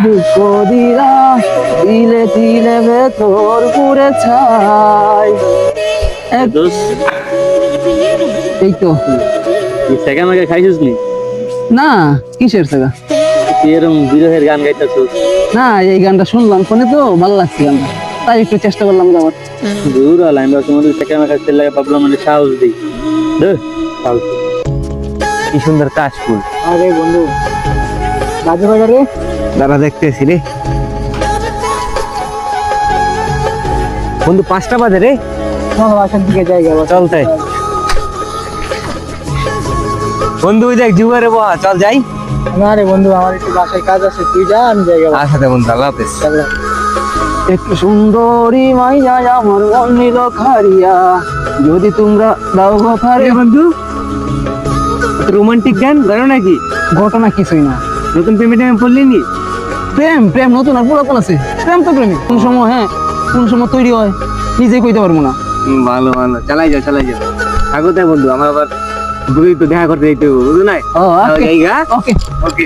দুঃখ দিলা দিলে দিলে ভেতর পুরে ছাই এই তো সেকা মাকে খাইছিস নি? না কিসের সেগা তুই এরকম বিরহের গান গাইতেছিস? না এই গানটা শুনলাম ফোনে তো ভালো লাগছে গানটা তাই একটু চেষ্টা করলাম গাওয়ার দূর আলাইম বা তোমাদের সেকা মাকে ছেলে লাগে ভাবলাম মানে সাহস দিই ফালতু। কি সুন্দর কাশফুল। আরে বন্ধু বাজে বাজারে দাঁড়া দেখতেছি রে বন্ধু, 5টা বাজে রে। চল বাসার দিকে জায়গা চল তাই বন্ধু, ওই দেখ জুয়ারে বহা, চল যাই। না রে বন্ধু আমার একটু বাসায় কাজ আছে তুই যা আমি জায়গা আচ্ছা বন্ধু, আল্লাহ হাফেজ। একটু সুন্দরী মাইয়া আমার মন নিল খারিয়া যদি তোমরা দাও কথা রে বন্ধু রোমান্টিক গান গানো নাকি? ঘটনা কিছুই না নতুন পেমেন্ট আমি পড়লি নি? প্রেম প্রেম নতুন আর পুরাতন আছে প্রেম তো প্রেমী কোন সময় কোন সময় তৈরি হয় নিজে কইতে পারবো না ভালো ভালো, চালাই যাও চালাই যাও। থাকো তাই বন্ধু, আমার আবার বুড়ি তো দেখা করতে যাইতে হবে, বুঝলো না? ও জায়গা ওকে ওকে।